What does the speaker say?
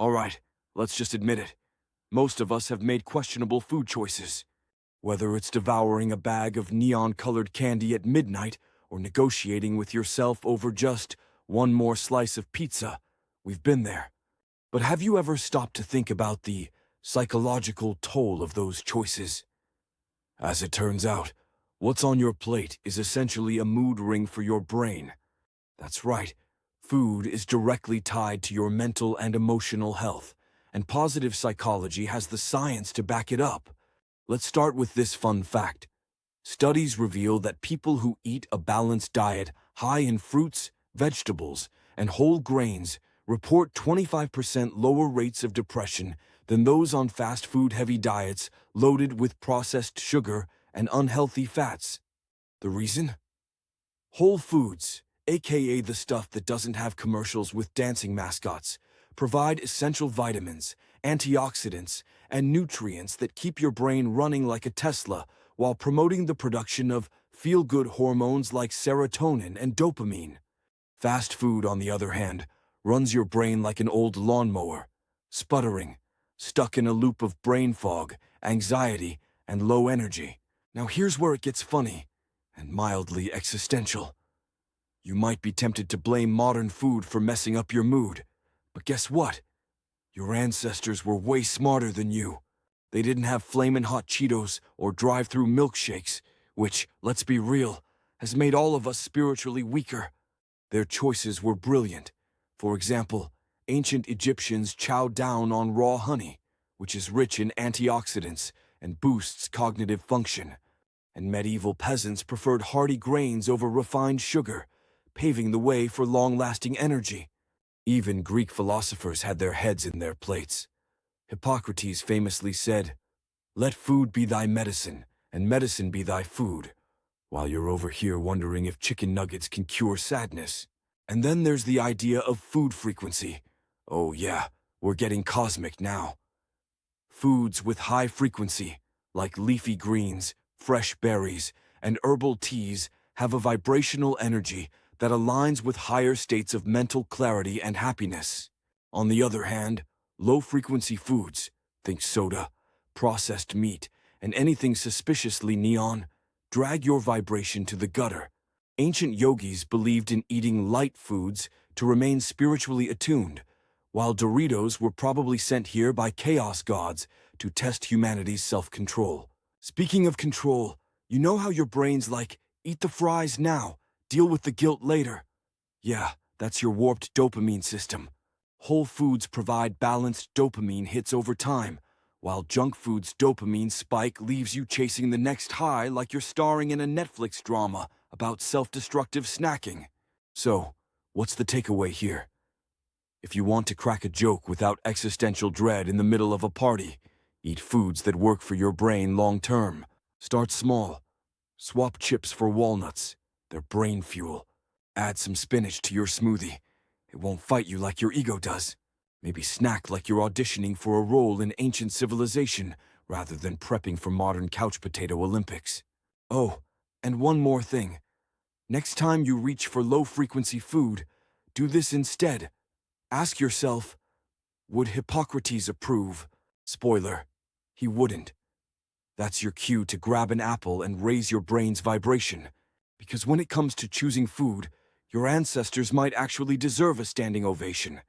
All right, let's just admit it. Most of us have made questionable food choices. Whether it's devouring a bag of neon-colored candy at midnight or negotiating with yourself over just one more slice of pizza, we've been there. But have you ever stopped to think about the psychological toll of those choices? As it turns out, what's on your plate is essentially a mood ring for your brain. That's right, food is directly tied to your mental and emotional health, and positive psychology has the science to back it up. Let's start with this fun fact. Studies reveal that people who eat a balanced diet high in fruits, vegetables, and whole grains report 25% lower rates of depression than those on fast food-heavy diets loaded with processed sugar and unhealthy fats. The reason? Whole foods, aka the stuff that doesn't have commercials with dancing mascots, provide essential vitamins, antioxidants, and nutrients that keep your brain running like a Tesla while promoting the production of feel-good hormones like serotonin and dopamine. Fast food, on the other hand, runs your brain like an old lawnmower, sputtering, stuck in a loop of brain fog, anxiety, and low energy. Now here's where it gets funny and mildly existential. You might be tempted to blame modern food for messing up your mood, but guess what? Your ancestors were way smarter than you. They didn't have flamin' hot Cheetos or drive-through milkshakes, which, let's be real, has made all of us spiritually weaker. Their choices were brilliant. For example, ancient Egyptians chowed down on raw honey, which is rich in antioxidants and boosts cognitive function. And medieval peasants preferred hearty grains over refined sugar, paving the way for long-lasting energy. Even Greek philosophers had their heads in their plates. Hippocrates famously said, "Let food be thy medicine, and medicine be thy food," while you're over here wondering if chicken nuggets can cure sadness. And then there's the idea of food frequency. Oh yeah, we're getting cosmic now. Foods with high frequency, like leafy greens, fresh berries, and herbal teas, have a vibrational energy that aligns with higher states of mental clarity and happiness. On the other hand, low-frequency foods, think soda, processed meat, and anything suspiciously neon, drag your vibration to the gutter. Ancient yogis believed in eating light foods to remain spiritually attuned, while Doritos were probably sent here by chaos gods to test humanity's self-control. Speaking of control, you know how your brain's like, eat the fries now, deal with the guilt later. Yeah, that's your warped dopamine system. Whole foods provide balanced dopamine hits over time, while junk food's dopamine spike leaves you chasing the next high like you're starring in a Netflix drama about self-destructive snacking. So, what's the takeaway here? If you want to crack a joke without existential dread in the middle of a party, eat foods that work for your brain long-term. Start small. Swap chips for walnuts. They're brain fuel. Add some spinach to your smoothie. It won't fight you like your ego does. Maybe snack like you're auditioning for a role in ancient civilization rather than prepping for modern couch potato Olympics. Oh, and one more thing. Next time you reach for low-frequency food, do this instead. Ask yourself, would Hippocrates approve? Spoiler, he wouldn't. That's your cue to grab an apple and raise your brain's vibration. Because when it comes to choosing food, your ancestors might actually deserve a standing ovation.